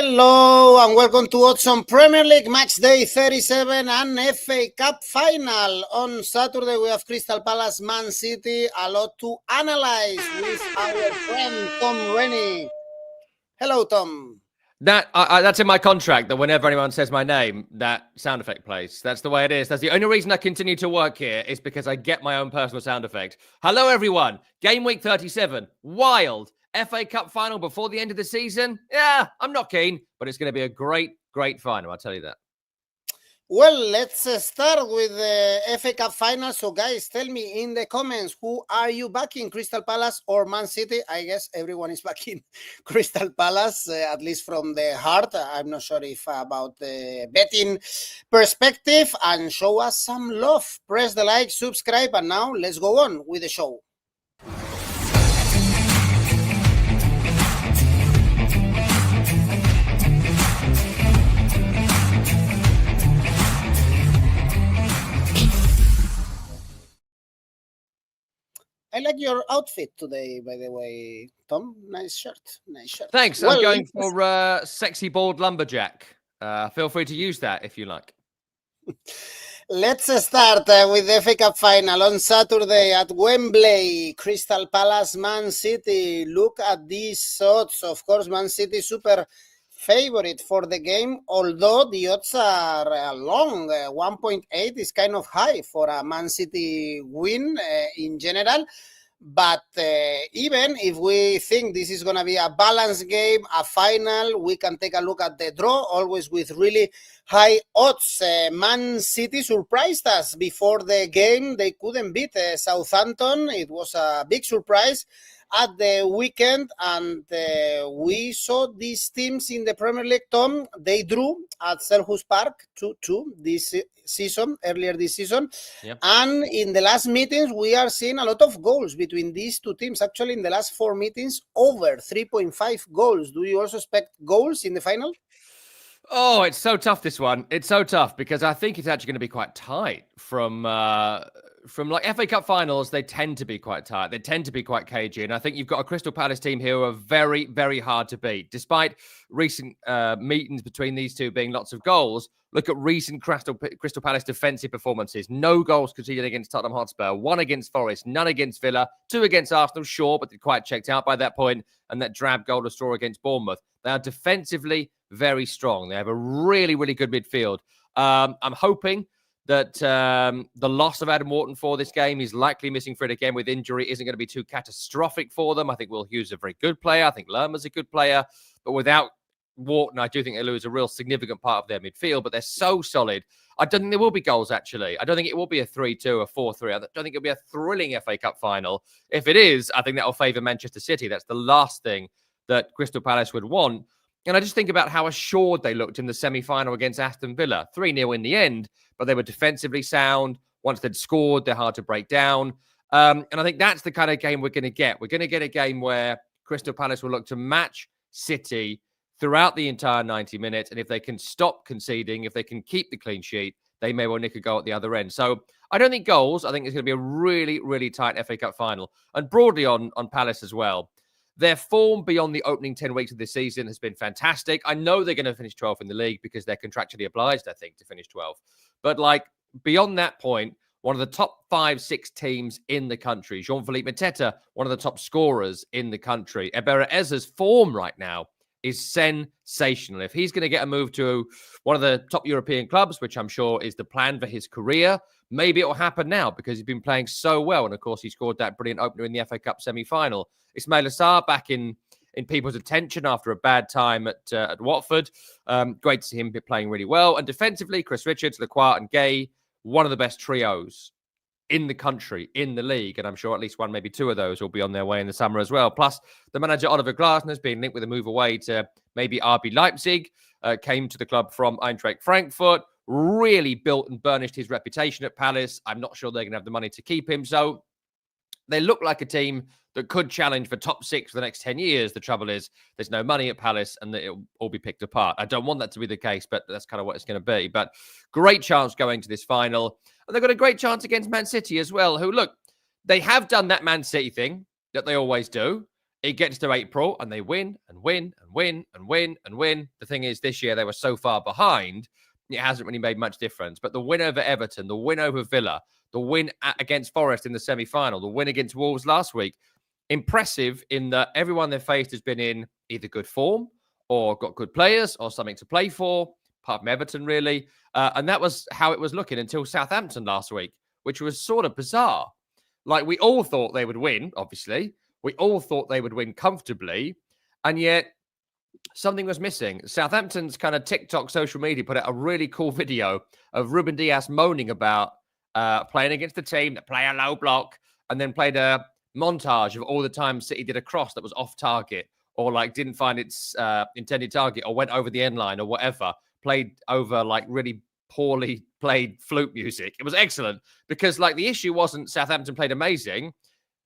Hello and welcome to Odds on Premier League Matchday 37 and FA Cup final. On Saturday we have Crystal Palace, Man City. A lot to analyze with our friend Tom Rennie. Hello, Tom. That's in my contract that whenever anyone says my name, that sound effect plays. That's the way it is. That's the only reason I continue to work here is because I get my own personal sound effect. Hello, everyone. Game week 37. Wild. FA Cup final before the end of the season? Yeah, I'm not keen, but it's going to be a great final, I'll tell you that. Well, let's start with the FA Cup final. So, guys, tell me in the comments, who are you backing, Crystal Palace or Man City? I guess everyone is backing Crystal Palace, at least from the heart. I'm not sure if about the betting perspective. And show us some love. Press the like, subscribe, and now let's go on with the show. I like your outfit today, by the way, Tom. Nice shirt. Thanks. Well, I'm going for sexy bald lumberjack. Feel free to use that if you like. Let's start with the FA Cup final on Saturday at Wembley. Crystal Palace, Man City. Look at these odds. Of course, Man City super favorite for the game, although the odds are long. 1.8 is kind of high for a Man City win in general. But even if we think this is going to be a balanced game, a final, we can take a look at the draw, always with really high odds. Man City surprised us before the game. They couldn't beat Southampton. It was a big surprise at the weekend, and we saw these teams in the Premier League, Tom. They drew at Selhurst Park 2-2 earlier this season. Yep. And in the last meetings, we are seeing a lot of goals between these two teams. Actually, in the last 4 meetings, over 3.5 goals. Do you also expect goals in the final? Oh, it's so tough, this one. It's so tough because I think it's actually going to be quite tight from like FA Cup finals. They tend to be quite tight. They tend to be quite cagey. And I think you've got a Crystal Palace team here who are very, very hard to beat. Despite recent meetings between these two being lots of goals, look at recent Crystal Palace defensive performances. No goals conceded against Tottenham Hotspur, 1 against Forest, none against Villa, 2 against Arsenal, sure, but they're quite checked out by that point, and that drab goal to draw against Bournemouth. They are defensively very strong. They have a really, really good midfield. I'm hoping that the loss of Adam Wharton for this game, he's likely missing for it again with injury, isn't going to be too catastrophic for them. I think Will Hughes is a very good player. I think Lerma's a good player. But without Wharton, I do think they lose a real significant part of their midfield, but they're so solid. I don't think there will be goals, actually. I don't think it will be a 3-2, a 4-3. I don't think it'll be a thrilling FA Cup final. If it is, I think that will favour Manchester City. That's the last thing that Crystal Palace would want. And I just think about how assured they looked in the semi-final against Aston Villa. 3-0 in the end, but they were defensively sound. Once they'd scored, they're hard to break down. And I think that's the kind of game we're going to get. We're going to get a game where Crystal Palace will look to match City throughout the entire 90 minutes. And if they can stop conceding, if they can keep the clean sheet, they may well nick a goal at the other end. So I don't think goals. I think it's going to be a really, really tight FA Cup final. And broadly on Palace as well. Their form beyond the opening 10 weeks of this season has been fantastic. I know they're going to finish 12th in the league because they're contractually obliged, I think, to finish 12th. But like beyond that point, one of the top 5-6 teams in the country. 𝗀𝗏𝗏 𝗏, one of the top scorers in the country. 𝗵𝗏𝗏𝗏's form right now is sensational. If he's going to get a move to one of the top European clubs, which I'm sure is the plan for his career, maybe it will happen now because he's been playing so well. And of course, he scored that brilliant opener in the FA Cup semi-final. Исmaïla Sarr back in people's attention after a bad time at Watford. Great to see him playing really well. And defensively, Chris Richards, 𝗏𝗏𝗏 and 𝐬𝐭𝐚𝐲, one of the best trios in the country, in the league. And I'm sure at least one, maybe two of those will be on their way in the summer as well. Plus, the manager, Oliver Glasner, has been linked with a move away to maybe RB Leipzig. Came to the club from Eintracht Frankfurt. Really built and burnished his reputation at Palace. I'm not sure they're going to have the money to keep him. So they look like a team that could challenge for top 6 for the next 10 years. The trouble is there's no money at Palace and it'll all be picked apart. I don't want that to be the case, but that's kind of what it's going to be. But great chance going to this final. And they've got a great chance against Man City as well, who, look, they have done that Man City thing that they always do. it gets to April and they win and win and win and win and win. The thing is, this year they were so far behind, it hasn't really made much difference. But the win over Everton, the win over Villa, the win against Forest in the semi-final, the win against Wolves last week, impressive in that everyone they've faced has been in either good form or got good players or something to play for, apart from Everton, really. And that was how it was looking until Southampton last week, which was sort of bizarre. Like, we all thought they would win, obviously. We all thought they would win comfortably. And yet, something was missing. Southampton's kind of TikTok social media put out a really cool video of Ruben Dias moaning about playing against the team that play a low block, and then played a montage of all the times City did a cross that was off target, or like didn't find its intended target, or went over the end line, or whatever. Played over like really poorly played flute music. It was excellent because like the issue wasn't Southampton played amazing.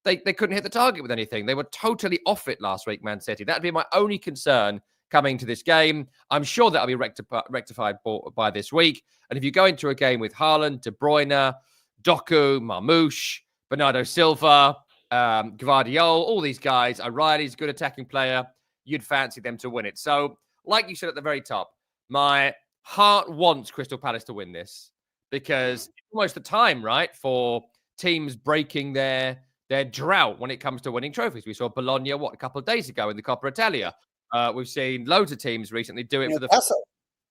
They couldn't hit the target with anything. They were totally off it last week, Man City. That'd be my only concern coming to this game. I'm sure that'll be rectified by this week. And if you go into a game with Haaland, De Bruyne, Doku, Marmoush, Bernardo Silva, 𝐿𝐵𝗿𝗍𝗀, all these guys, O'Reilly's a good attacking player, you'd fancy them to win it. So, like you said at the very top, my heart wants Crystal Palace to win this because it's almost the time, right, for teams breaking their drought when it comes to winning trophies. We saw Bologna, a couple of days ago in the Coppa Italia. We've seen loads of teams recently do it for the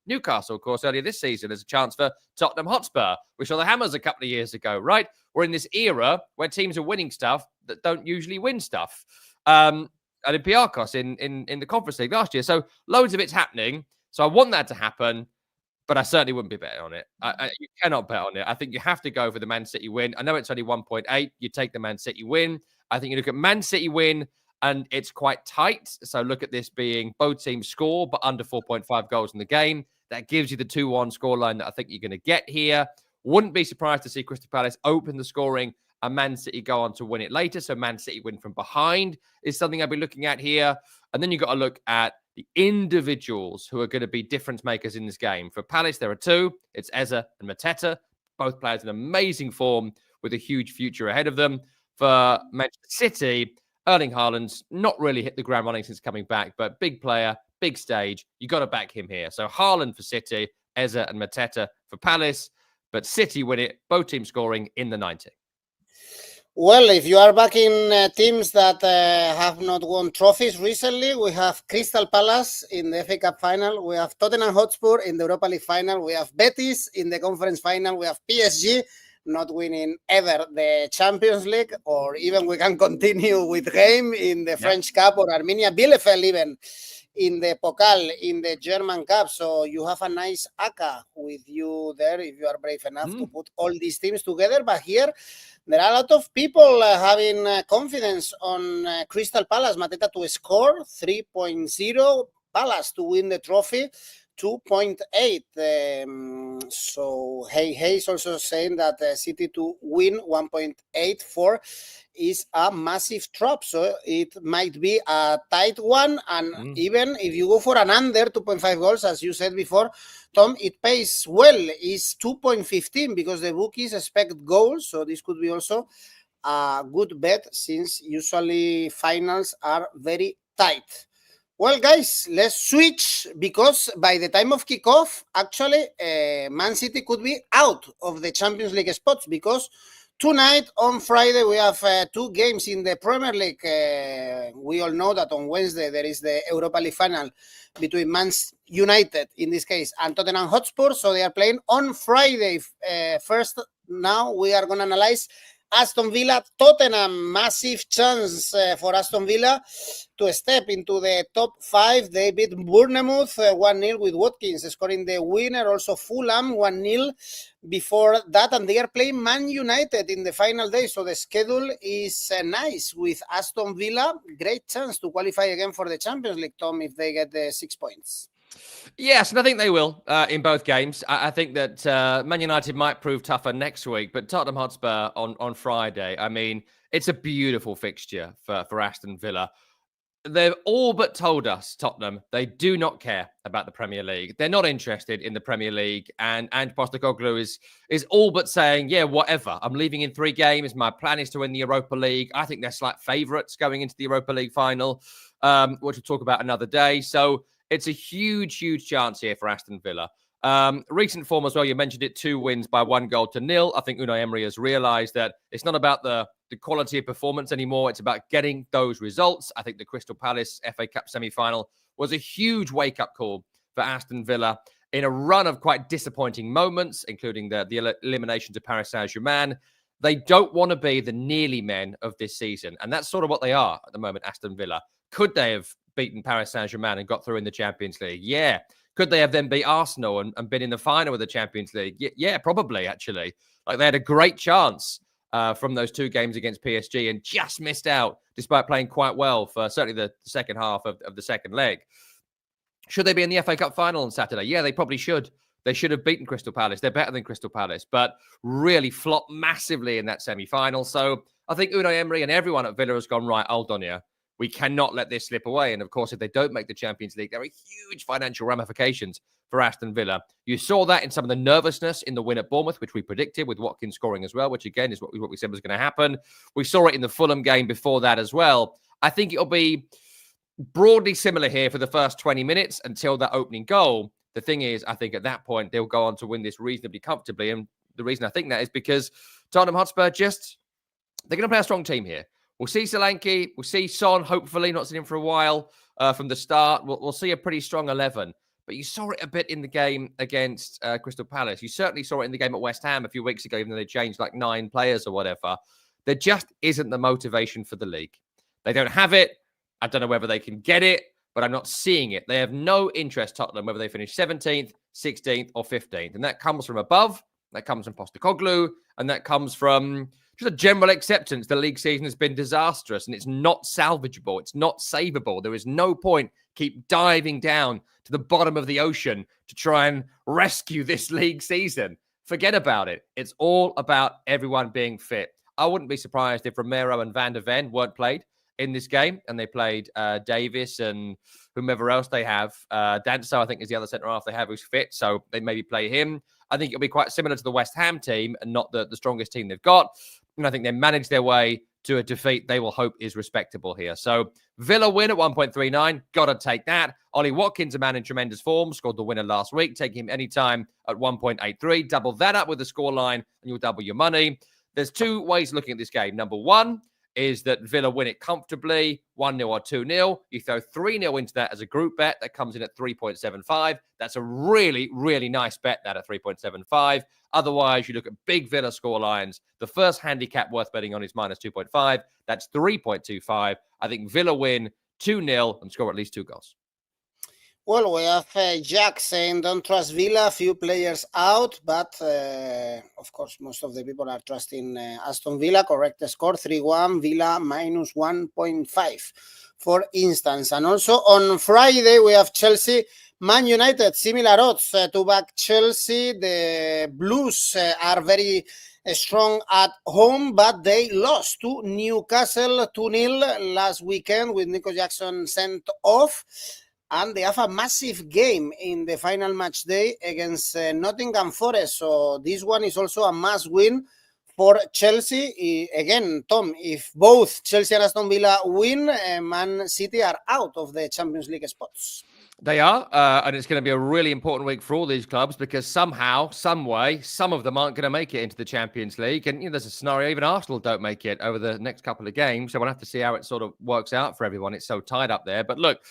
Newcastle, of course, earlier this season. There's a chance for Tottenham Hotspur. We saw the Hammers a couple of years ago, right? We're in this era where teams are winning stuff that don't usually win stuff. Olympiacos in the Conference League last year. So loads of it's happening. So I want that to happen, but I certainly wouldn't be betting on it. You cannot bet on it. I think you have to go for the Man City win. I know it's only 1.8. You take the Man City win. I think you look at Man City win, and it's quite tight. So look at this being both teams score, but under 4.5 goals in the game. That gives you the 2-1 scoreline that I think you're going to get here. Wouldn't be surprised to see Crystal Palace open the scoring and Man City go on to win it later. So Man City win from behind is something I'd be looking at here. And then you've got to look at the individuals who are going to be difference makers in this game. For Palace, there are two. It's 𝐬𝐴 and Mateta. Both players in amazing form with a huge future ahead of them. For Manchester City, Erling Haaland's not really hit the ground running since coming back, but big player, big stage. You got to back him here. So Haaland for City, 𝐬𝐴 and Mateta for Palace. But City win it, both teams scoring in the 90. Well, if you are backing teams that have not won trophies recently, we have Crystal Palace in the FA Cup final. We have Tottenham Hotspur in the Europa League final. We have Betis in the conference final. We have PSG not winning ever the Champions League, or even we can continue with game in the French Cup, or Arminia Bielefeld even in the Pokal, in the German Cup. So you have a nice ACCA with you there if you are brave enough to put all these teams together. But here, there are a lot of people having confidence on Crystal Palace. Mateta to score 3.0, Palace to win the trophy 2.8. So hey is also saying that City to win 1.84 is a massive drop. So it might be a tight one. And even if you go for an under 2.5 goals, as you said before, Tom, it pays well. It's 2.15 because the bookies expect goals. So this could be also a good bet since usually finals are very tight. Well, guys, let's switch because by the time of kickoff, actually, Man City could be out of the Champions League spots because tonight on Friday, we have two games in the Premier League. We all know that on Wednesday, there is the Europa League final between Man United, in this case, and Tottenham Hotspur. So they are playing on Friday. First, now we are going to analyze Aston Villa, Tottenham. Massive chance for Aston Villa to step into the top 5. They beat Bournemouth 1-0 with Watkins scoring the winner. Also Fulham 1-0 before that. And they are playing Man United in the final day. So the schedule is nice with Aston Villa. Great chance to qualify again for the Champions League, Tom, if they get the 6 points. Yes, and I think they will in both games. I think that Man United might prove tougher next week, but Tottenham Hotspur on Friday, I mean, it's a beautiful fixture for Aston Villa. they've all but told us, Tottenham, they do not care about the Premier League. They're not interested in the Premier League. And Postecoglou is all but saying, yeah, whatever. I'm leaving in 3 games. My plan is to win the Europa League. I think they're slight favourites going into the Europa League final, which we'll talk about another day. So it's a huge, huge chance here for Aston Villa. Recent form as well, you mentioned it, 2 wins by 1-0. I think Unai Emery has realised that it's not about the quality of performance anymore. It's about getting those results. I think the Crystal Palace FA Cup semi-final was a huge wake-up call for Aston Villa in a run of quite disappointing moments, including the elimination to Paris Saint-Germain. They don't want to be the nearly men of this season, and that's sort of what they are at the moment, Aston Villa. Could they have beaten Paris Saint-Germain and got through in the Champions League? Yeah. Could they have then beat Arsenal and been in the final of the Champions League? Yeah, probably, actually. Like, they had a great chance from those 2 games against PSG and just missed out, despite playing quite well for certainly the second half of the second leg. Should they be in the FA Cup final on Saturday? Yeah, they probably should. They should have beaten Crystal Palace. They're better than Crystal Palace, but really flopped massively in that semi-final. So I think Unai Emery and everyone at Villa has gone, right, hold on here. We cannot let this slip away. And of course, if they don't make the Champions League, there are huge financial ramifications for Aston Villa. You saw that in some of the nervousness in the win at Bournemouth, which we predicted, with 𝐿𝐿 scoring as well, which again is what we said was going to happen. We saw it in the Fulham game before that as well. I think it'll be broadly similar here for the first 20 minutes until that opening goal. The thing is, I think at that point, they'll go on to win this reasonably comfortably. And the reason I think that is because Tottenham Hotspur they're going to play a strong team here. We'll see Solanke. We'll see Son, hopefully, not seen him for a while from the start. We'll see a pretty strong 11. But you saw it a bit in the game against Crystal Palace. You certainly saw it in the game at West Ham a few weeks ago, even though they changed like 9 players or whatever. There just isn't the motivation for the league. They don't have it. I don't know whether they can get it, but I'm not seeing it. They have no interest, Tottenham, whether they finish 17th, 16th, or 15th. And that comes from above. That comes from Postecoglou. And that comes from just a general acceptance the league season has been disastrous and it's not salvageable. It's not savable. There is no point keep diving down to the bottom of the ocean to try and rescue this league season. Forget about it. It's all about everyone being fit. I wouldn't be surprised if Romero and Van der Ven weren't played in this game and they played Davis and whomever else they have. Danso, I think, is the other centre-half they have who's fit, so they maybe play him. I think it'll be quite similar to the West Ham team and not the strongest team they've got. And I think they manage their way to a defeat they will hope is respectable here. So Villa win at 1.39. Got to take that. Ollie Watkins, a man in tremendous form, scored the winner last week. Take him anytime at 1.83. Double that up with the scoreline and you'll double your money. There's 2 ways of looking at this game. Number 1 is that Villa win it comfortably, 1-0 or 2-0. You throw 3-0 into that as a group bet. That comes in at 3.75. That's a really, really nice bet, that at 3.75. Otherwise, you look at big Villa scorelines. The first handicap worth betting on is -2.5. That's 3.25. I think Villa win 2-0 and score at least 2 goals. Well, we have Jack saying don't trust Villa, few players out, but of course, most of the people are trusting Aston Villa. Correct score, 3-1, Villa -1.5, for instance. And also on Friday, we have Chelsea, Man United, similar odds to back Chelsea. The Blues are very strong at home, but they lost to Newcastle 2-0 last weekend with Nico Jackson sent off. And they have a massive game in the final match day against Nottingham Forest. So this one is also a must win for Chelsea. Again, Tom, if both Chelsea and Aston Villa win, Man City are out of the Champions League spots. They are, and it's going to be a really important week for all these clubs because somehow, some way, some of them aren't going to make it into the Champions League. And there's a scenario even Arsenal don't make it over the next couple of games. So we'll have to see how it sort of works out for everyone. It's so tied up there. But look,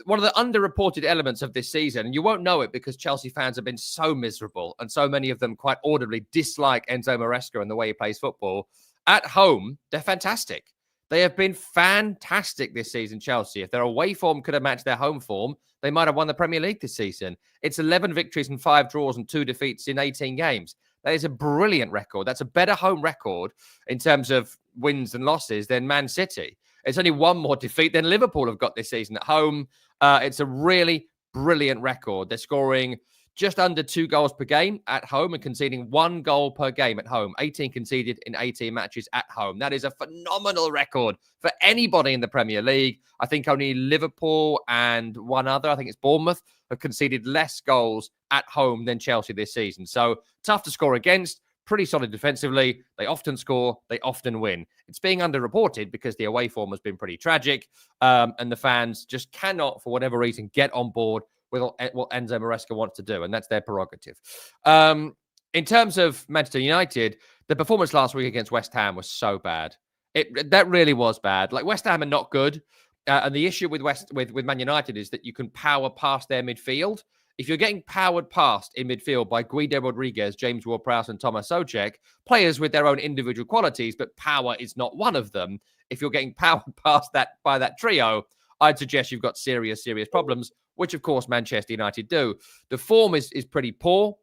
one of the underreported elements of this season, and you won't know it because Chelsea fans have been so miserable and so many of them quite audibly dislike Enzo Maresca and the way he plays football. At home, they're fantastic. They have been fantastic this season, Chelsea. If their away form could have matched their home form, they might have won the Premier League this season. It's 11 victories and 5 draws and 2 defeats in 18 games. That is a brilliant record. That's a better home record in terms of wins and losses than Man City. It's only 1 more defeat than Liverpool have got this season at home. It's a really brilliant record. They're scoring just under 2 goals per game at home and conceding 1 goal per game at home. 18 conceded in 18 matches at home. That is a phenomenal record for anybody in the Premier League. I think only Liverpool and one other, I think it's Bournemouth, have conceded less goals at home than Chelsea this season. So tough to score against. Pretty solid defensively. They often score. They often win. It's being underreported because the away form has been pretty tragic. And the fans just cannot, for whatever reason, get on board with what 𝐬𝐿𝐵𝗲𝗀 wants to do. And that's their prerogative. In terms of Manchester United, the performance last week against West Ham was so bad. That really was bad. Like, West Ham are not good. And the issue with Man United is that you can power past their midfield. If you're getting powered past in midfield by Guido Rodriguez, James Ward-Prowse, and Tomáš Souček, players with their own individual qualities, but power is not one of them. If you're getting powered past that by that trio, I'd suggest you've got serious problems, which, of course, Manchester United do. The form is pretty poor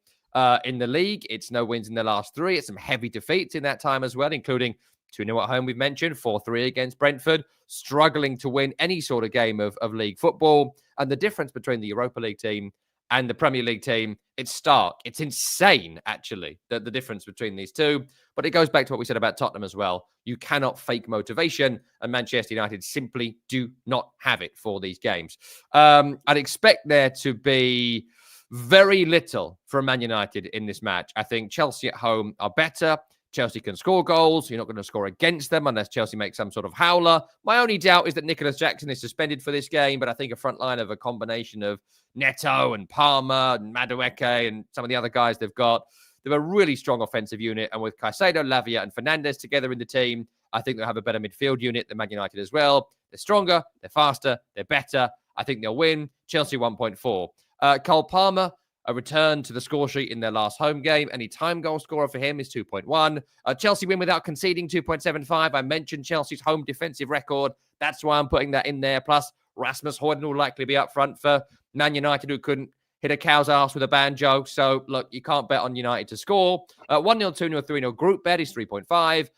in the league. It's no wins in the last 3. It's some heavy defeats in that time as well, including 2-0 at home, we've mentioned, 4-3 against Brentford, struggling to win any sort of game of league football. And the difference between the Europa League team and the Premier League team, it's stark. It's insane, actually, the difference between these two. But it goes back to what we said about Tottenham as well. You cannot fake motivation, and Manchester United simply do not have it for these games. I'd expect there to be very little from Man United in this match. I think Chelsea at home are better. Chelsea can score goals. You're not going to score against them unless Chelsea makes some sort of howler. My only doubt is that Nicholas Jackson is suspended for this game, but I think a front line of a combination of Neto and Palmer and Madueke and some of the other guys they've got, they're a really strong offensive unit. And with Caicedo, Lavia and Fernandes together in the team, I think they'll have a better midfield unit than Man United as well. They're stronger, they're faster, they're better. I think they'll win. Chelsea 1.4. Cole Palmer, a return to the score sheet in their last home game. Any time goal scorer for him is 2.1. Chelsea win without conceding, 2.75. I mentioned Chelsea's home defensive record. That's why I'm putting that in there. Plus, Rasmus Højlund will likely be up front for Man United, who couldn't hit a cow's ass with a banjo. So, look, you can't bet on United to score. 1-0, 2-0, 3-0 group bet is 3.5.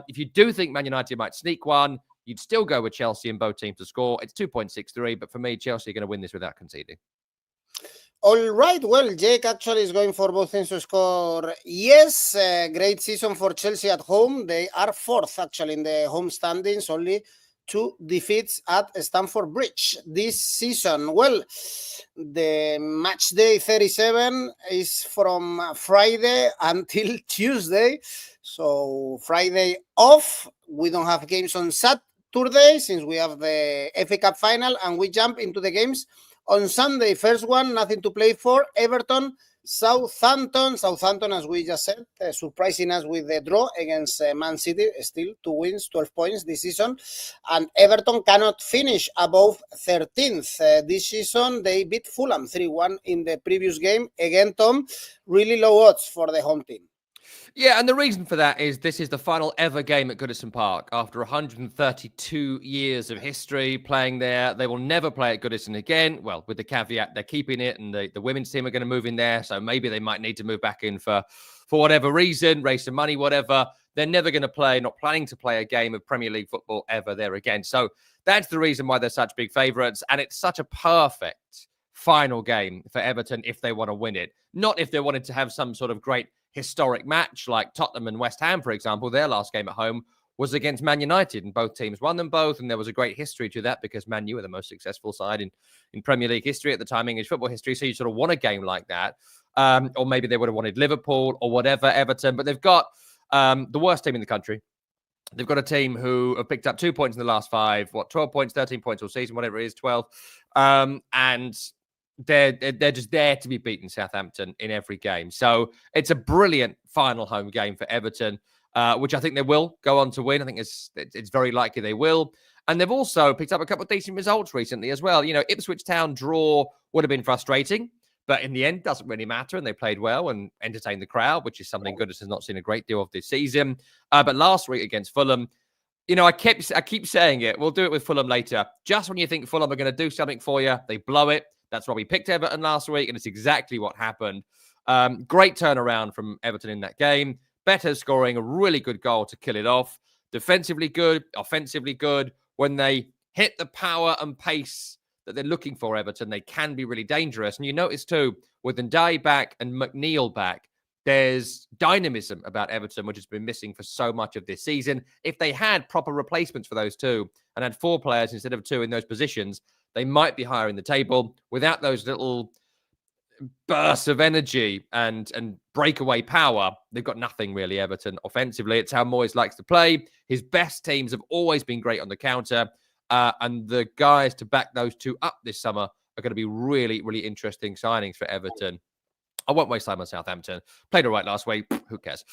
If you do think Man United might sneak one, you'd still go with Chelsea and both teams to score. It's 2.63, but for me, Chelsea are going to win this without conceding. All right, well, Jake actually is going for both teams to score. Yes, great season for Chelsea at home. They are 4th, actually, in the home standings, only 2 defeats at Stamford Bridge this season. Well, the match day 37 is from Friday until Tuesday. So Friday off. We don't have games on Saturday since we have the FA Cup final, and we jump into the games on Sunday. First one, nothing to play for. Everton, Southampton. Southampton, as we just said, surprising us with the draw against Man City. Still 2 wins, 12 points this season. And Everton cannot finish above 13th. This season, they beat Fulham 3-1 in the previous game. Again, Tom, really low odds for the home team. Yeah, and the reason for that is this is the final ever game at Goodison Park. After 132 years of history playing there, they will never play at Goodison again. Well, with the caveat they're keeping it, and the women's team are going to move in there, so maybe they might need to move back in for whatever reason, raise some money, whatever. They're never going to play, not planning to play a game of Premier League football ever there again. So that's the reason why they're such big favourites, and it's such a perfect final game for Everton if they want to win it. Not if they wanted to have some sort of great historic match like Tottenham and West Ham, for example. Their last game at home was against Man United, and both teams won them both, and there was a great history to that because Man U were the most successful side in Premier League history at the time, English football history, so you sort of want a game like that. Or maybe they would have wanted Liverpool or whatever, Everton, but they've got the worst team in the country. They've got a team who have picked up 2 points in the last 5, 12 points, 13 points all season, whatever it is, 12. And they're just there to be beaten, Southampton, in every game. So it's a brilliant final home game for Everton, which I think they will go on to win. I think it's very likely they will. And they've also picked up a couple of decent results recently as well. You know, Ipswich Town draw would have been frustrating, but in the end, doesn't really matter. And they played well and entertained the crowd, which is something Goodison has not seen a great deal of this season. But last week against Fulham, you know, I keep saying it. We'll do it with Fulham later. Just when you think Fulham are going to do something for you, they blow it. That's why we picked Everton last week, and it's exactly what happened. Great turnaround from Everton in that game. Better scoring a really good goal to kill it off. Defensively good, offensively good. When they hit the power and pace that they're looking for, Everton. They can be really dangerous. And you notice too, with 𝗀𝗏𝗏 back and 𝐿 back, there's dynamism about Everton, which has been missing for so much of this season. If they had proper replacements for those two and had 4 players instead of 2 in those positions, they might be higher in the table. Without those little bursts of energy and breakaway power, they've got nothing really, Everton, offensively. It's how Moyes likes to play. His best teams have always been great on the counter. And the guys to back those two up this summer are going to be really, really interesting signings for Everton. I won't waste time on Southampton. Played all right last week. Who cares?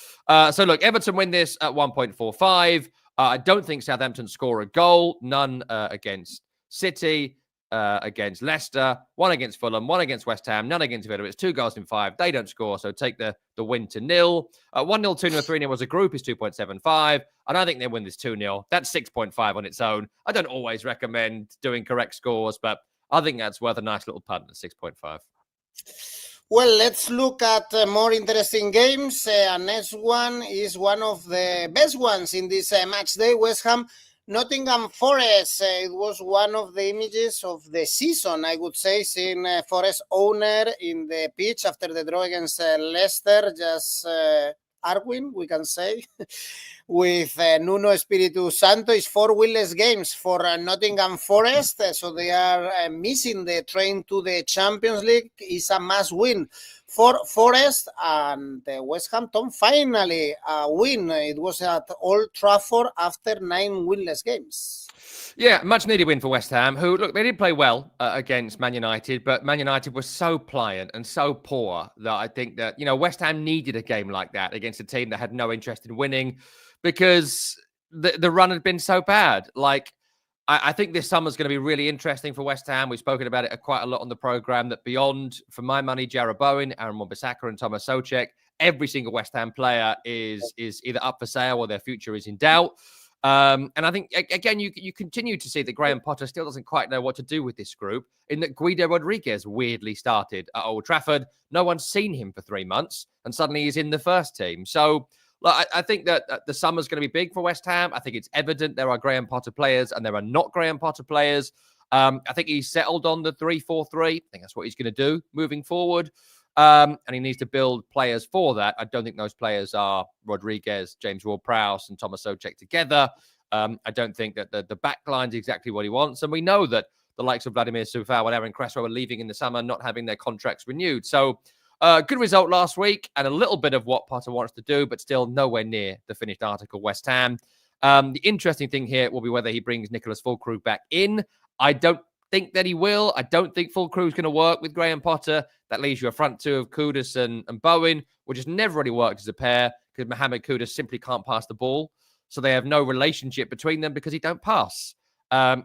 So look, Everton win this at 1.45. I don't think Southampton score a goal. None against City. Against Leicester, 1 against Fulham, 1 against West Ham, none against Villa. It's 2 goals in 5. They don't score, so take the win to 0. 1-0, 2-0, 3-0 as a group is 2.75. And I think they win this 2-0. That's 6.5 on its own. I don't always recommend doing correct scores, but I think that's worth a nice little punt at 6.5. Well, let's look at more interesting games. Next one is one of the best ones in this match day. West Ham Nottingham Forest. It was one of the images of the season, I would say, seeing Forest owner in the pitch after the draw against Leicester, just Arwin, we can say, with Nuno Espiritu Santo. It's 4 winless games for Nottingham Forest, so they are missing the train to the Champions League. It's a must win for Forest, and West Ham finally a win. It was at Old Trafford after 9 winless games. Yeah, much needed win for West Ham, who, look, they did play well against Man United, but Man United was so pliant and so poor that I think that, West Ham needed a game like that against a team that had no interest in winning because the run had been so bad. I think this summer's going to be really interesting for West Ham. We've spoken about it quite a lot on the programme, that beyond, for my money, 𝐴𝐵𝗿𝗏, Aaron Wan-Bissaka and Thomas Souček, every single West Ham player is either up for sale or their future is in doubt. And I think, again, you continue to see that Graham Potter still doesn't quite know what to do with this group, in that Guido Rodriguez weirdly started at Old Trafford. No one's seen him for 3 months, and suddenly he's in the first team. So I think that the summer's going to be big for West Ham. I think it's evident there are Graham Potter players and there are not Graham Potter players. I think he's settled on the 3-4-3. I think that's what he's going to do moving forward. And he needs to build players for that. I don't think those players are Rodriguez, James Ward-Prowse and Thomas Souček together. I don't think that the back line's exactly what he wants. And we know that the likes of Vladimir Coufal and Aaron Cresswell are leaving in the summer, not having their contracts renewed. So good result last week and a little bit of what Potter wants to do, but still nowhere near the finished article, West Ham. The interesting thing here will be whether he brings Nicholas Füllkrug back in. I don't think that he will. I don't think Füllkrug's going to work with Graham Potter. That leaves you a front two of Kudus and Bowen, which has never really worked as a pair because Mohamed Kudus simply can't pass the ball. So they have no relationship between them because he don't pass.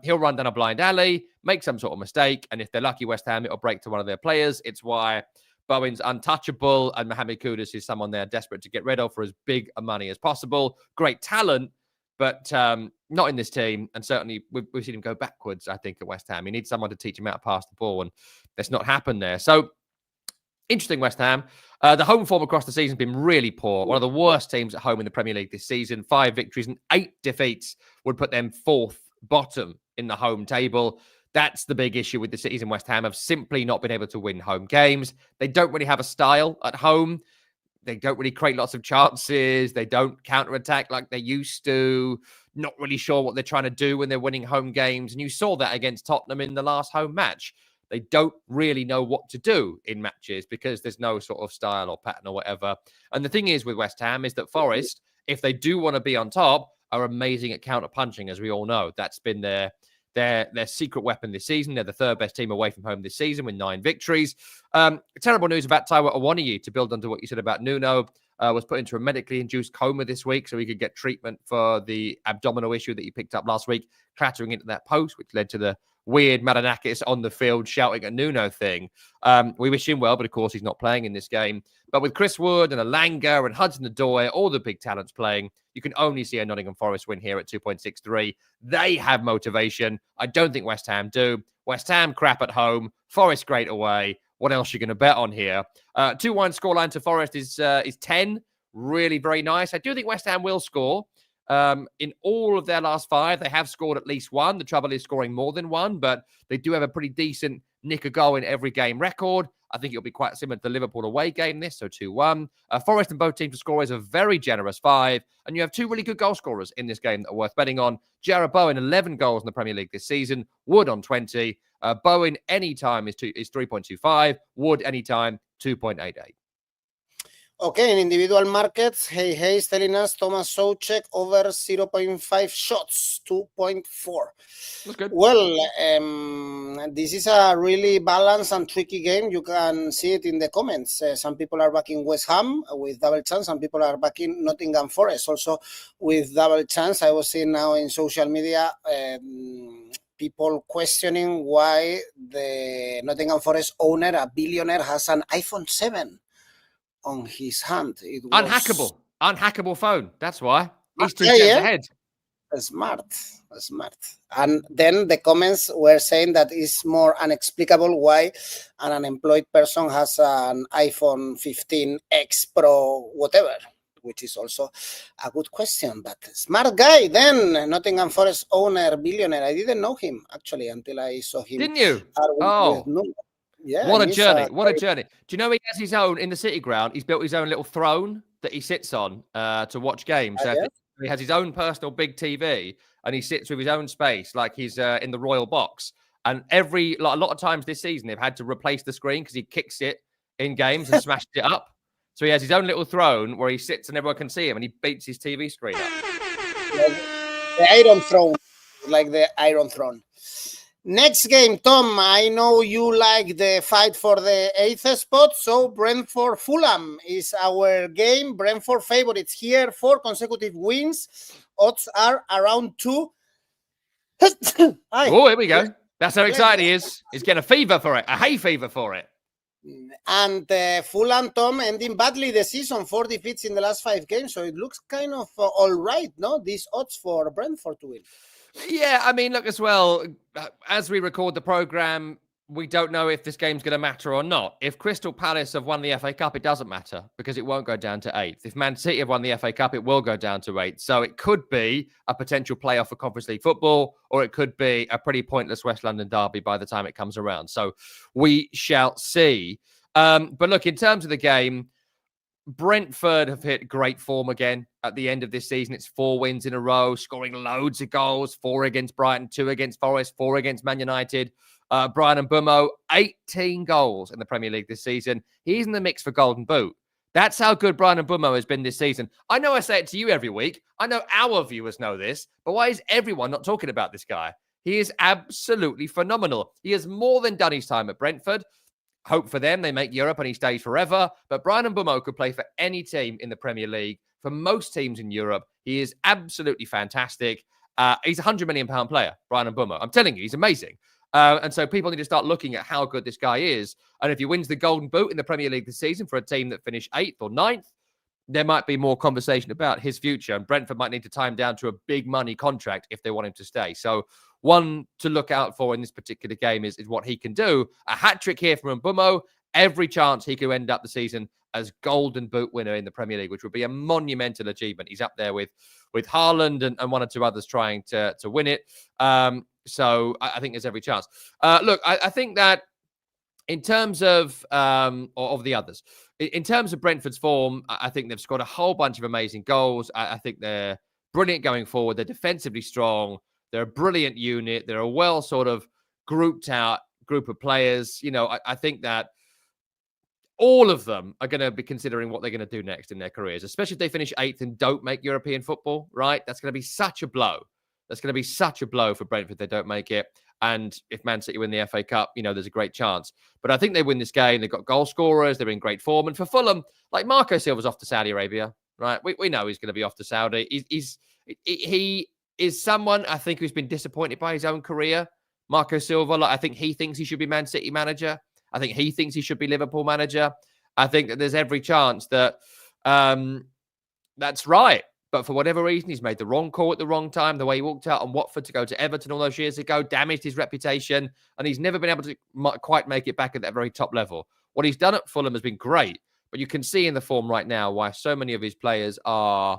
He'll run down a blind alley, make some sort of mistake, and if they're lucky, West Ham, it'll break to one of their players. It's why Bowen's untouchable, and Mohamed Kudus is someone they're desperate to get rid of for as big a money as possible. Great talent, but not in this team. And certainly we've seen him go backwards, I think, at West Ham. He needs someone to teach him how to pass the ball, and that's not happened there. So, interesting West Ham. The home form across the season has been really poor. One of the worst teams at home in the Premier League this season. 5 victories and 8 defeats would put them 4th bottom in the home table. That's the big issue with the season. West Ham have simply not been able to win home games. They don't really have a style at home. They don't really create lots of chances. They don't counterattack like they used to. Not really sure what they're trying to do when they're winning home games. And you saw that against Tottenham in the last home match. They don't really know what to do in matches because there's no sort of style or pattern or whatever. And the thing is with West Ham is that Forest, if they do want to be on top, are amazing at counter-punching, as we all know. That's been their secret weapon this season. They're the 3rd best team away from home this season with 9 victories. Terrible news about 𝗏𝗏𝗏𝗏, to build onto what you said about Nuno. Was put into a medically induced coma this week so he could get treatment for the abdominal issue that he picked up last week, clattering into that post, which led to the weird Marinakis on the field shouting at Nuno thing. We wish him well, but of course he's not playing in this game. But with Chris Wood and Elanga and Hudson-Odoi, all the big talents playing, you can only see a Nottingham Forest win here at 2.63. They have motivation. I don't think West Ham do. West Ham crap at home, Forest great away. What else are you going to bet on here? 2-1 scoreline to Forest is 10. Really very nice. I do think West Ham will score. In all of their last 5, they have scored at least 1. The trouble is scoring more than 1, but they do have a pretty decent nick a goal in every game record. I think it'll be quite similar to the Liverpool away game this, so 2-1. Forest and both teams to score is a very generous 5, and you have 2 really good goal scorers in this game that are worth betting on. 𝐻𝗵𝗿𝗄, 11 goals in the Premier League this season. Wood on 20. Bowen anytime is 3.25. Wood anytime 2.88. Okay, in individual markets, 𝐬𝐿 is telling us Thomas Soucek over 0.5 shots, 2.4. That's good. Well, this is a really balanced and tricky game. You can see it in the comments. Some people are backing West Ham with double chance. Some people are backing Nottingham Forest also with double chance. I was seeing now in social media people questioning why the Nottingham Forest owner, a billionaire, has an iPhone 7 on his hand. It was unhackable phone. That's why he's 2 steps ahead. Smart. And then the comments were saying that it's more inexplicable why an unemployed person has an iPhone 15X Pro whatever, which is also a good question. But smart guy then, Nottingham Forest owner, billionaire. I didn't know him actually until I saw him. Didn't you? Yeah, what a journey. What a journey. Do you know he has his own, in the City ground, he's built his own little throne that he sits on to watch games. He has his own personal big TV and he sits with his own space like he's in the royal box. And a lot of times this season, they've had to replace the screen because he kicks it in games and smashed it up. So he has his own little throne where he sits and everyone can see him and he beats his TV screen up. The Iron Throne, like the Iron Throne. Next game, Tom, I know you like the fight for the 8th spot, so Brentford Fulham is our game. Brentford favorites here, 4 consecutive wins. Odds are around 2. Oh, here we go. That's how excited he is. He's getting a fever for it, a hay fever for it. And Fulham, Tom, ending badly the season, 4 defeats in the last 5 games, so it looks kind of all right, no? These odds for Brentford to win. Yeah, I mean, look, as well, as we record the programme, we don't know if this game's going to matter or not. If Crystal Palace have won the FA Cup, it doesn't matter because it won't go down to 8th. If Man City have won the FA Cup, it will go down to 8th. So it could be a potential playoff for Conference League football, or it could be a pretty pointless West London derby by the time it comes around. So we shall see. But look, in terms of the game, Brentford have hit great form again at the end of this season. It's 4 wins in a row, scoring loads of goals, 4 against Brighton, 2 against Forest, 4 against Man United. Bryan Mbeumo, 18 goals in the Premier League this season. He's in the mix for Golden Boot. That's how good Bryan Mbeumo has been this season. I know I say it to you every week. I know our viewers know this, but why is everyone not talking about this guy? He is absolutely phenomenal. He has more than done his time at Brentford. Hope for them, they make Europe and he stays forever. But Bryan Mbeumo could play for any team in the Premier League, for most teams in Europe. He is absolutely fantastic. He's a £100 million player, Bryan Mbeumo. I'm telling you, he's amazing. And so people need to start looking at how good this guy is. And if he wins the Golden Boot in the Premier League this season for a team that finished 8th or 9th, there might be more conversation about his future. And Brentford might need to tie him down to a big money contract if they want him to stay. So one to look out for in this particular game is what he can do. A hat-trick here from Mbeumo. Every chance he could end up the season as Golden Boot winner in the Premier League, which would be a monumental achievement. He's up there with Haaland and 1 or 2 others trying to win it. So I think there's every chance. Look, I think that in terms of the others, in terms of Brentford's form, I think they've scored a whole bunch of amazing goals. I think they're brilliant going forward. They're defensively strong. They're a brilliant unit. They're a well sort of grouped out group of players. You know, I think that all of them are going to be considering what they're going to do next in their careers, especially if they finish 8th and don't make European football, right? That's going to be such a blow. That's going to be such a blow for Brentford if they don't make it. And if Man City win the FA Cup, you know, there's a great chance. But I think they win this game. They've got goal scorers. They're in great form. And for Fulham, like Marco Silva's off to Saudi Arabia, right? We know he's going to be off to Saudi. He is someone, I think, who's been disappointed by his own career. Marco Silva, like, I think he thinks he should be Man City manager. I think he thinks he should be Liverpool manager. I think that there's every chance that that's right. But for whatever reason, he's made the wrong call at the wrong time. The way he walked out on Watford to go to Everton all those years ago damaged his reputation. And he's never been able to quite make it back at that very top level. What he's done at Fulham has been great. But you can see in the form right now why so many of his players are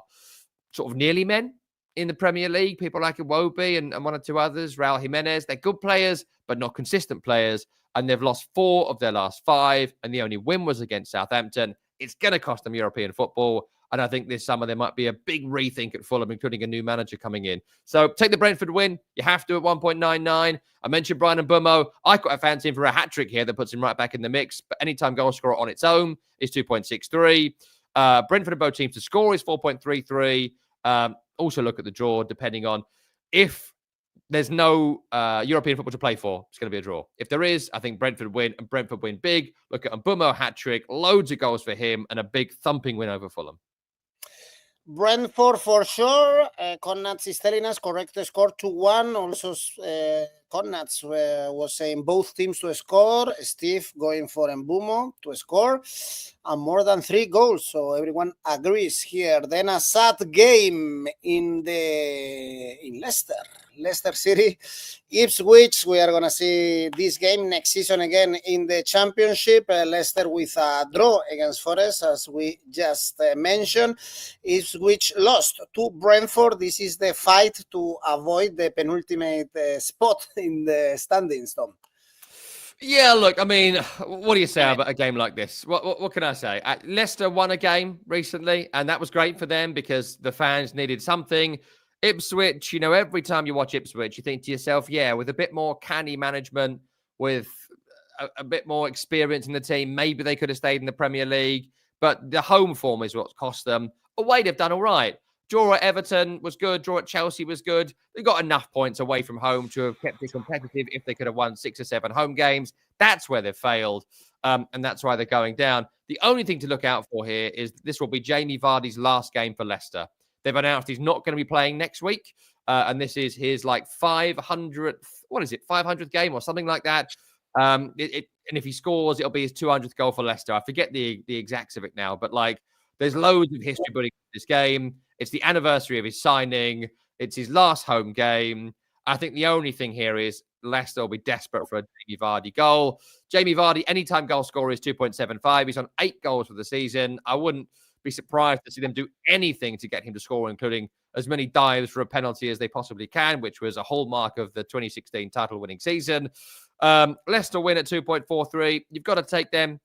sort of nearly men. in the Premier League. People like 𝗀𝗵𝗿 and one or two others, Raul Jimenez. They're good players, but not consistent players. And they've lost 4 of their last 5, and the only win was against Southampton. It's going to cost them European football. And I think this summer there might be a big rethink at Fulham, including a new manager coming in. So take the Brentford win. You have to at 1.99. I mentioned Brian and 𝗀𝗵𝗿. I quite fancy him for a hat-trick here that puts him right back in the mix. But anytime goal scorer on its own is 2.63. Brentford and both teams to score is 4.33. Also look at the draw, depending on if there's no European football to play for, it's going to be a draw. If there is, I think Brentford win, and Brentford win big. Look at 𝗀𝗿𝗿 hat-trick, loads of goals for him, and a big thumping win over Fulham. Brentford for sure. 𝐿𝐿𝐴𝐧𝐧𝐞𝐜 is telling us correct score 2-1. Also, 𝐿𝐿𝐴𝐧𝐧𝐞𝐜 was saying both teams to score. Steve going for 𝗵𝗵𝗿 to score. And more than 3 goals. So everyone agrees here. Then a sad game in Leicester City. Ipswich, we are going to see this game next season again in the Championship. Leicester with a draw against Forest, as we just mentioned. Ipswich lost to Brentford. This is the fight to avoid the penultimate spot in the standings, Tom. Yeah, look, I mean, what do you say about a game like this? What can I say? Leicester won a game recently, and that was great for them because the fans needed something. Ipswich, every time you watch Ipswich, you think to yourself, yeah, with a bit more canny management, with a bit more experience in the team, maybe they could have stayed in the Premier League. But the home form is what's cost them. Away, they've done all right. Draw at Everton was good. Draw at Chelsea was good. They got enough points away from home to have kept it competitive if they could have won 6 or 7 home games. That's where they've failed, and that's why they're going down. The only thing to look out for here is this will be Jamie Vardy's last game for Leicester. They've announced he's not going to be playing next week, and this is his 500th game or something like that. And if he scores, it'll be his 200th goal for Leicester. I forget the exacts of it now, but there's loads of history building this game. It's the anniversary of his signing. It's his last home game. I think the only thing here is Leicester will be desperate for a Jamie Vardy goal. Jamie Vardy, anytime goal scorer, is 2.75. He's on 8 goals for the season. I wouldn't be surprised to see them do anything to get him to score, including as many dives for a penalty as they possibly can, which was a hallmark of the 2016 title-winning season. Leicester win at 2.43. You've got to take them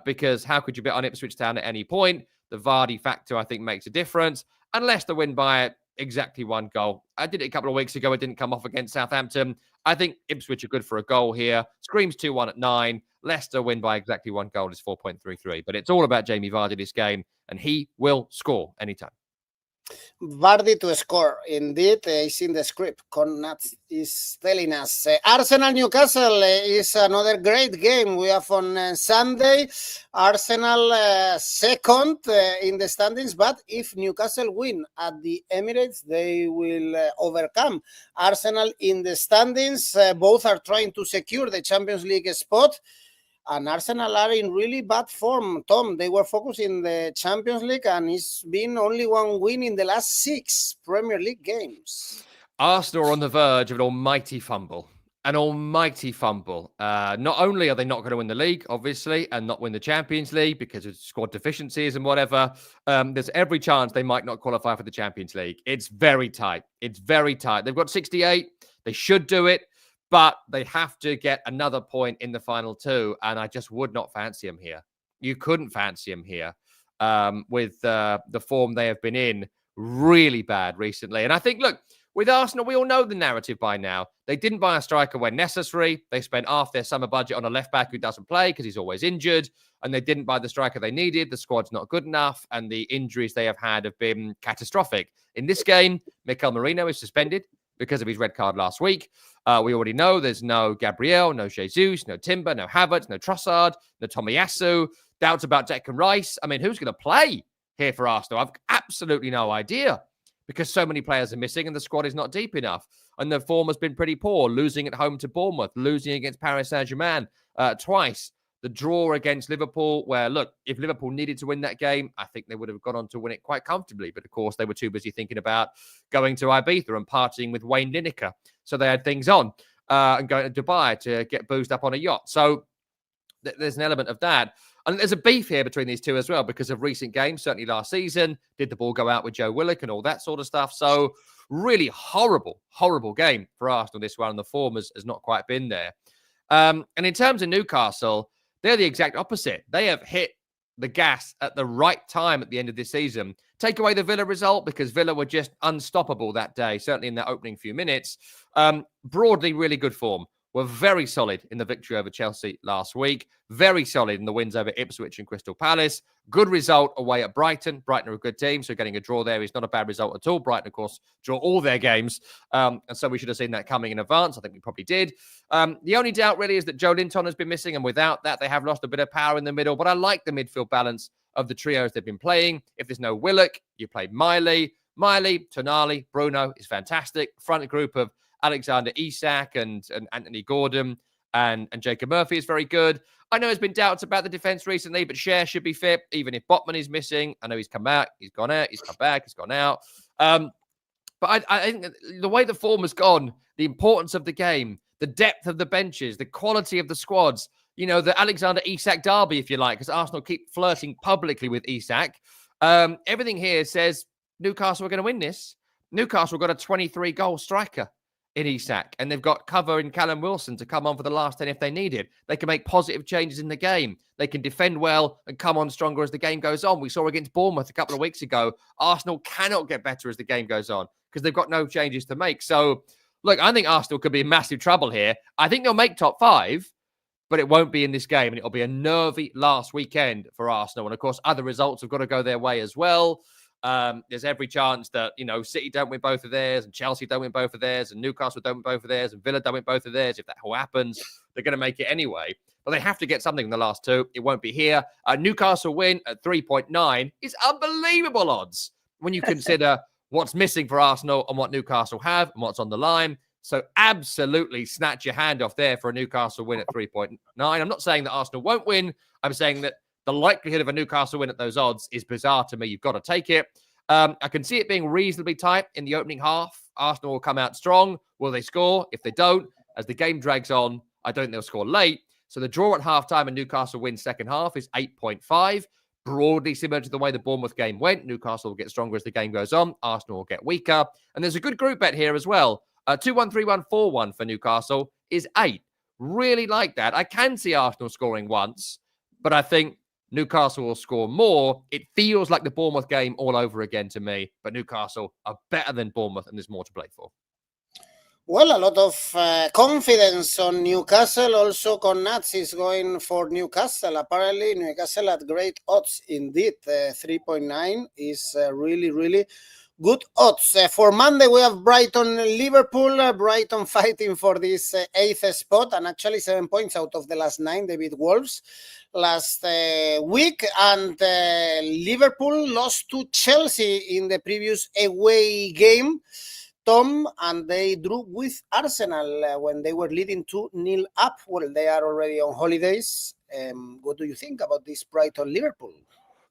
because how could you bet on Ipswich Town at any point? The Vardy factor, I think, makes a difference. And Leicester win by exactly 1 goal. I did it a couple of weeks ago. It didn't come off against Southampton. I think Ipswich are good for a goal here. Screams 2-1 at 9. Leicester win by exactly 1 goal is 4.33. But it's all about Jamie Vardy this game, and he will score anytime. Vardy to score. Indeed, it's in the script. 𝐿𝐴𝐧𝐧𝐞𝐜 is telling us. Arsenal-Newcastle is another great game. We have on Sunday. Arsenal second in the standings, but if Newcastle win at the Emirates, they will overcome Arsenal in the standings. Both are trying to secure the Champions League spot. And Arsenal are in really bad form, Tom. They were focused in the Champions League, and it's been only 1 win in the last 6 Premier League games. Arsenal are on the verge of an almighty fumble. An almighty fumble. Not only are they not going to win the league, obviously, and not win the Champions League because of squad deficiencies and whatever, there's every chance they might not qualify for the Champions League. It's very tight. It's very tight. They've got 68. They should do it. But they have to get another point in the final 2, and I just would not fancy them here. You couldn't fancy them here with the form they have been in. Really bad recently. And I think, look, with Arsenal, we all know the narrative by now. They didn't buy a striker when necessary. They spent half their summer budget on a left-back who doesn't play because he's always injured. And they didn't buy the striker they needed. The squad's not good enough. And the injuries they have had have been catastrophic. In this game, Mikel Merino is suspended because of his red card last week. We already know there's no Gabriel, no Jesus, no Timber, no Havertz, no Trossard, no Tomiyasu. Doubts about Declan Rice. I mean, who's going to play here for Arsenal? I've absolutely no idea because so many players are missing and the squad is not deep enough. And the form has been pretty poor, losing at home to Bournemouth, losing against Paris Saint-Germain twice. The draw against Liverpool, where, look, if Liverpool needed to win that game, I think they would have gone on to win it quite comfortably. But, of course, they were too busy thinking about going to Ibiza and partying with Wayne Lineker. So they had things on and going to Dubai to get boozed up on a yacht. So there's an element of that. And there's a beef here between these two as well because of recent games, certainly last season. Did the ball go out with 𝐬𝐿𝐴𝐴 and all that sort of stuff? So really horrible game for Arsenal this one. And the form has not quite been there. And in terms of Newcastle, they're the exact opposite. They have hit the gas at the right time at the end of this season. Take away the Villa result because Villa were just unstoppable that day, certainly in their opening few minutes. Broadly, really good form. Were very solid in the victory over Chelsea last week. Very solid in the wins over Ipswich and Crystal Palace. Good result away at Brighton. Brighton are a good team, so getting a draw there is not a bad result at all. Brighton, of course, draw all their games. And so we should have seen that coming in advance. I think we probably did. The only doubt really is that Joelinton has been missing, and without that, they have lost a bit of power in the middle. But I like the midfield balance of the trios they've been playing. If there's no Willock, you play Miley, Tonali, Bruno is fantastic. Front group of 𝐿Exander-Isak and Anthony Gordon and Jacob Murphy is very good. I know there's been doubts about the defense recently, but 𝐿𝐴𝐴 should be fit, even if Botman is missing. I know he's come back, he's gone out, he's come back, he's gone out. But I think the way the form has gone, the importance of the game, the depth of the benches, the quality of the squads, the 𝐿Exander-Isak derby, if you like, because Arsenal keep flirting publicly with Isak. Everything here says Newcastle are going to win this. Newcastle got a 23-goal striker in Isak, and they've got cover in Callum Wilson to come on for the last 10 if they need it. They can make positive changes in the game. They can defend well and come on stronger as the game goes on. We saw against Bournemouth a couple of weeks ago. Arsenal cannot get better as the game goes on because they've got no changes to make. So, look, I think Arsenal could be in massive trouble here. I think they'll make top 5, but it won't be in this game, and it'll be a nervy last weekend for Arsenal. And, of course, other results have got to go their way as well. There's every chance that, City don't win both of theirs and Chelsea don't win both of theirs and Newcastle don't win both of theirs and Villa don't win both of theirs. If that all happens, they're going to make it anyway. But they have to get something in the last two. It won't be here. Newcastle win at 3.9 is unbelievable odds when you consider what's missing for Arsenal and what Newcastle have and what's on the line. So absolutely snatch your hand off there for a Newcastle win at 3.9. I'm not saying that Arsenal won't win. I'm saying that the likelihood of a Newcastle win at those odds is bizarre to me. You've got to take it. I can see it being reasonably tight in the opening half. Arsenal will come out strong. Will they score? If they don't, as the game drags on, I don't think they'll score late. So the draw at halftime and Newcastle wins second half is 8.5. Broadly similar to the way the Bournemouth game went. Newcastle will get stronger as the game goes on. Arsenal will get weaker. And there's a good group bet here as well. 2-1, 3-1, 4-1 for Newcastle is 8. Really like that. I can see Arsenal scoring once, but I think Newcastle will score more. It feels like the Bournemouth game all over again to me, but Newcastle are better than Bournemouth and there's more to play for. Well, a lot of confidence on Newcastle. Also, 𝐿𝐴𝐴𝐴 is going for Newcastle. Apparently, Newcastle at great odds indeed. 3.9 is really good odds. For Monday, we have Brighton, Liverpool. Brighton fighting for this 8th spot and actually 7 points out of the last 9. They beat Wolves last week. And Liverpool lost to Chelsea in the previous away game, Tom, and they drew with Arsenal when they were leading 2-0 up. Well, they are already on holidays. What do you think about this Brighton-Liverpool?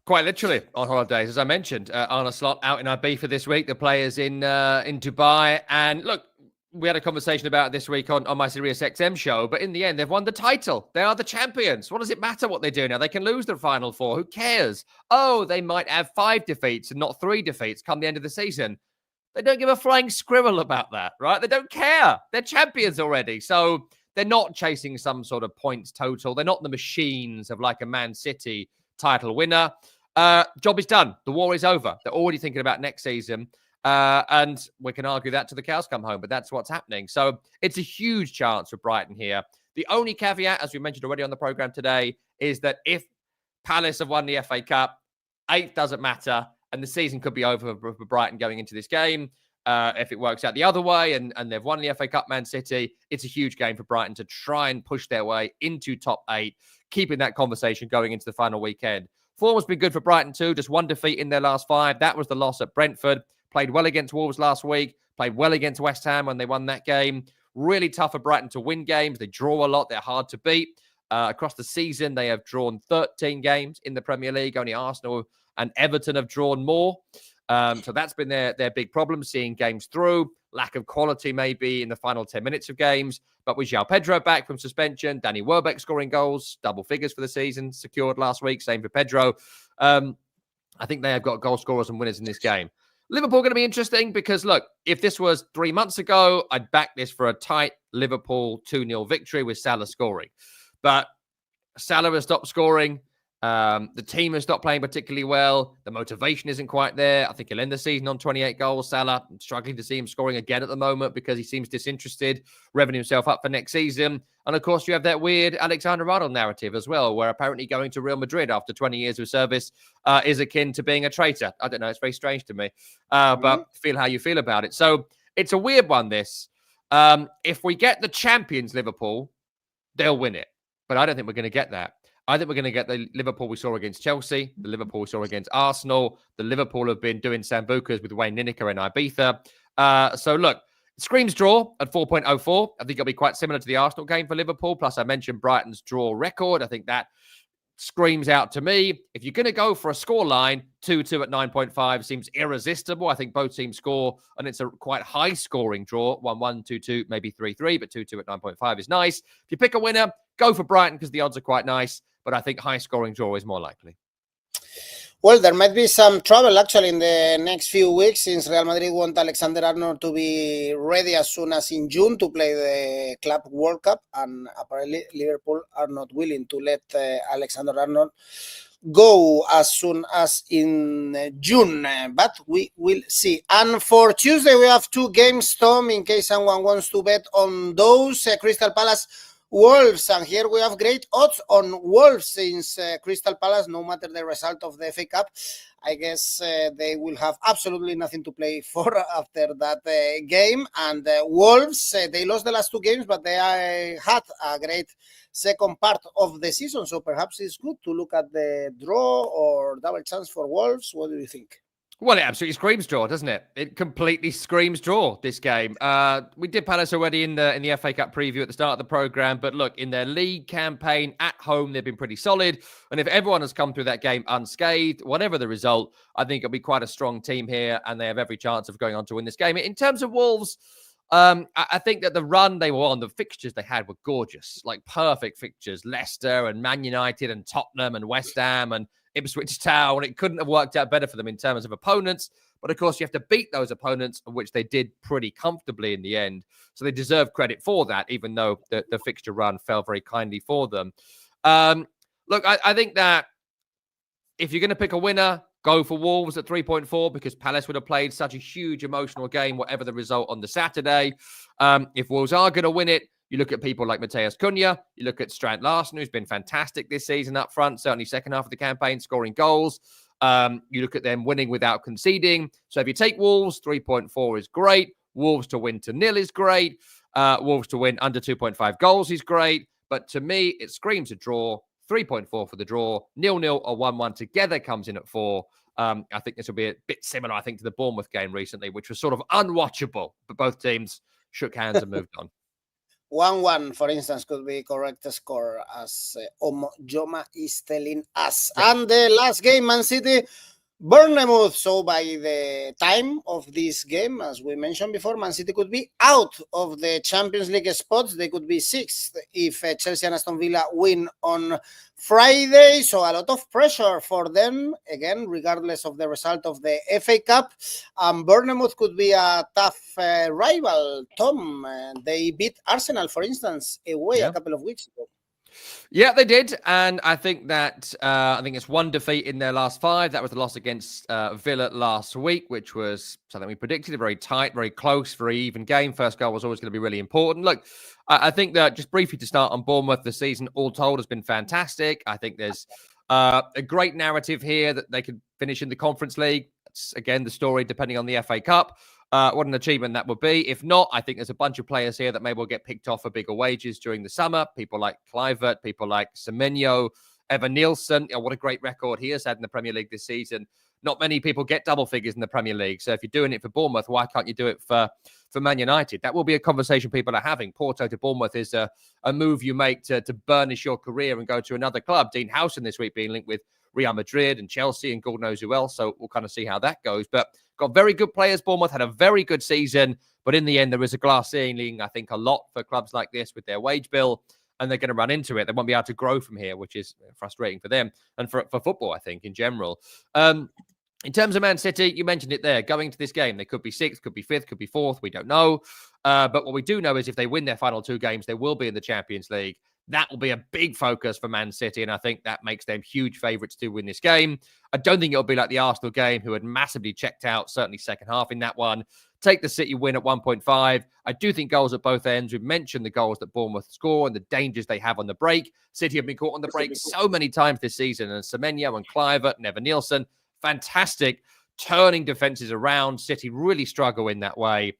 Quite literally on holidays, as I mentioned. Arne Slot out in Ibiza this week. The players in Dubai. And look, we had a conversation about it this week on my Sirius XM show. But in the end, they've won the title. They are the champions. What does it matter what they do now? They can lose the Final Four. Who cares? Oh, they might have 5 defeats and not 3 defeats come the end of the season. They don't give a flying squirrel about that, right? They don't care. They're champions already. So they're not chasing some sort of points total. They're not the machines of like a Man City title winner. Job is done. The war is over. They're already thinking about next season. And we can argue that till the cows come home, but that's what's happening. So it's a huge chance for Brighton here. The only caveat, as we mentioned already on the program today, is that if Palace have won the FA Cup, 8th doesn't matter, and the season could be over for Brighton going into this game. If it works out the other way and they've won the FA Cup, Man City, it's a huge game for Brighton to try and push their way into top 8, keeping that conversation going into the final weekend. Form has been good for Brighton too, just 1 defeat in their last 5. That was the loss at Brentford. Played well against Wolves last week, played well against West Ham when they won that game. Really tough for Brighton to win games. They draw a lot. They're hard to beat. Across the season, they have drawn 13 games in the Premier League. Only Arsenal and Everton have drawn more. So that's been their big problem, seeing games through. Lack of quality maybe in the final 10 minutes of games. But with 𝐬𝐵𝗿𝗲 back from suspension, Danny Welbeck scoring goals, double figures for the season, secured last week, same for Pedro. I think they have got goal scorers and winners in this game. Liverpool going to be interesting because, look, if this was 3 months ago, I'd back this for a tight Liverpool 2-0 victory with Salah scoring. But Salah has stopped scoring. The team has stopped playing particularly well. The motivation isn't quite there. I think he'll end the season on 28 goals. Salah, I'm struggling to see him scoring again at the moment because he seems disinterested, revving himself up for next season. And of course, you have that weird Alexander-Arnold narrative as well, where apparently going to Real Madrid after 20 years of service is akin to being a traitor. I don't know. It's very strange to me. But feel how you feel about it. So it's a weird one, this. If we get the champions, Liverpool, they'll win it. But I don't think we're going to get that. I think we're going to get the Liverpool we saw against Chelsea, the Liverpool we saw against Arsenal, the Liverpool have been doing Sambucas with Wayne Lineker and Ibiza. So look, screams draw at 4.04. I think it'll be quite similar to the Arsenal game for Liverpool. Plus, I mentioned Brighton's draw record. I think that screams out to me. If you're going to go for a scoreline, 2-2 at 9.5 seems irresistible. I think both teams score, and it's a quite high-scoring draw. 1-1, 2-2, maybe 3-3, but 2-2 at 9.5 is nice. If you pick a winner, go for Brighton because the odds are quite nice. But I think high-scoring draw is more likely. Well, there might be some trouble actually in the next few weeks since Real Madrid want Alexander-Arnold to be ready as soon as in June to play the Club World Cup, and apparently Liverpool are not willing to let Alexander-Arnold go as soon as in June, but we will see. And for Tuesday, we have 2 games, Tom, in case someone wants to bet on those. Crystal Palace Wolves, and here we have great odds on Wolves since Crystal Palace, no matter the result of the FA Cup, I guess they will have absolutely nothing to play for after that game. And Wolves, they lost the last 2 games, but they had a great second part of the season. So perhaps it's good to look at the draw or double chance for Wolves. What do you think? Well, it absolutely screams draw, doesn't it? It completely screams draw, this game. We did Palace already in the FA Cup preview at the start of the programme. But look, in their league campaign at home, they've been pretty solid. And if everyone has come through that game unscathed, whatever the result, I think it'll be quite a strong team here. And they have every chance of going on to win this game. In terms of Wolves, I think that the run they were on, the fixtures they had were gorgeous. Like perfect fixtures. Leicester and Man United and Tottenham and West Ham and Ipswich Town. It couldn't have worked out better for them in terms of opponents. But of course, you have to beat those opponents, which they did pretty comfortably in the end. So they deserve credit for that, even though the fixture run fell very kindly for them. Look, I think that if you're going to pick a winner, go for Wolves at 3.4 because Palace would have played such a huge emotional game, whatever the result on the Saturday. If Wolves are going to win it, you look at people like Matthäus Cunha, you look at Strand Larsen, who's been fantastic this season up front, certainly second half of the campaign, scoring goals. You look at them winning without conceding. So if you take Wolves, 3.4 is great. Wolves to win to 0 is great. Wolves to win under 2.5 goals is great. But to me, it screams a draw. 3.4 for the draw. 0-0 or 1-1 together comes in at 4. I think this will be a bit similar, I think, to the Bournemouth game recently, which was sort of unwatchable. But both teams shook hands and moved on. 1-1, for instance, could be correct score, as 𝐬𝐭𝐚𝐲 is telling us. Yeah. And the last game, Man City, Bournemouth. So by the time of this game, as we mentioned before, Man City could be out of the Champions League spots. They could be 6th if Chelsea and Aston Villa win on Friday. So a lot of pressure for them, again, regardless of the result of the FA Cup. Bournemouth could be a tough rival. Tom, they beat Arsenal, for instance, away a couple of weeks ago. Yeah, they did. And I think that it's 1 defeat in their last 5. That was the loss against Villa last week, which was something we predicted. A very tight, very close, very even game. First goal was always going to be really important. Look, I think that just briefly to start on Bournemouth, the season all told has been fantastic. I think there's a great narrative here that they could finish in the Conference League. That's, again, the story depending on the FA Cup. What an achievement that would be. If not, I think there's a bunch of players here that maybe will get picked off for bigger wages during the summer. People like Kluivert, people like Semenyo, Evan Nielsen. What a great record he has had in the Premier League this season. Not many people get double figures in the Premier League. So if you're doing it for Bournemouth, why can't you do it for Man United? That will be a conversation people are having. Porto to Bournemouth is a move you make to burnish your career and go to another club. Dean Howson this week being linked with Real Madrid and Chelsea and God knows who else. So we'll kind of see how that goes. But got very good players. Bournemouth had a very good season. But in the end, there is a glass ceiling, I think, a lot for clubs like this with their wage bill. And they're going to run into it. They won't be able to grow from here, which is frustrating for them and for football, I think, in general. In terms of Man City, you mentioned it there. Going to this game, they could be 6th, could be 5th, could be 4th. We don't know. But what we do know is if they win their final 2 games, they will be in the Champions League. That will be a big focus for Man City, and I think that makes them huge favourites to win this game. I don't think it'll be like the Arsenal game, who had massively checked out, certainly second half in that one. Take the City win at 1.5. I do think goals at both ends. We've mentioned the goals that Bournemouth score and the dangers they have on the break. City have been caught on the break so many times this season, and 𝐸menyo and 𝐿𝐵𝗿𝗏 and Evan Nielsen, fantastic turning defenses around. City really struggle in that way.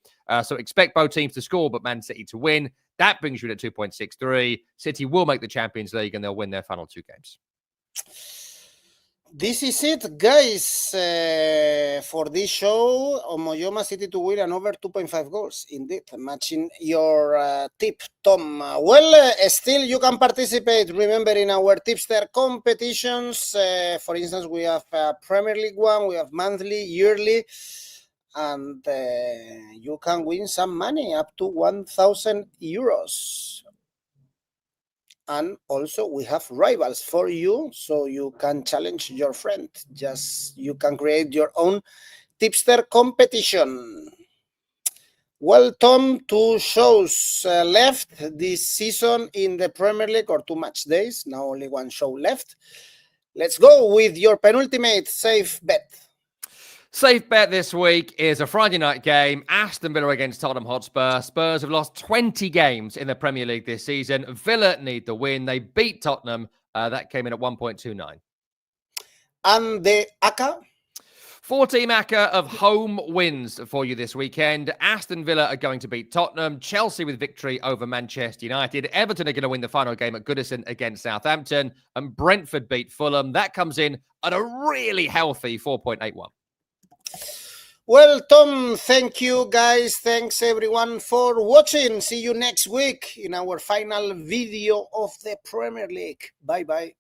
So expect both teams to score, but Man City to win. That brings you to 2.63. City will make the Champions League and they'll win their final 2 games. This is it, guys, for this show. 𝐿𝐵𝗿𝗏 City to win and over 2.5 goals. Indeed, matching your tip, Tom. Well, still you can participate, remember, in our tipster competitions. For instance, we have Premier League one, we have monthly, yearly, and you can win some money up to 1,000 euros. And also we have rivals for you, so you can challenge your friend. Just you can create your own tipster competition. Well, Tom, 2 shows left this season in the Premier League, or 2 match days. Now only 1 show left. Let's go with your penultimate safe bet. Safe bet this week is a Friday night game, Aston Villa against Tottenham Hotspur. Spurs have lost 20 games in the Premier League this season. Villa need the win. They beat Tottenham. That came in at 1.29. And the ACCA? 4-team ACCA of home wins for you this weekend. Aston Villa are going to beat Tottenham. Chelsea with victory over Manchester United. Everton are going to win the final game at Goodison against Southampton. And Brentford beat Fulham. That comes in at a really healthy 4.81. Well, Tom, thank you, guys. Thanks, everyone, for watching. See you next week in our final video of the Premier League. Bye-bye.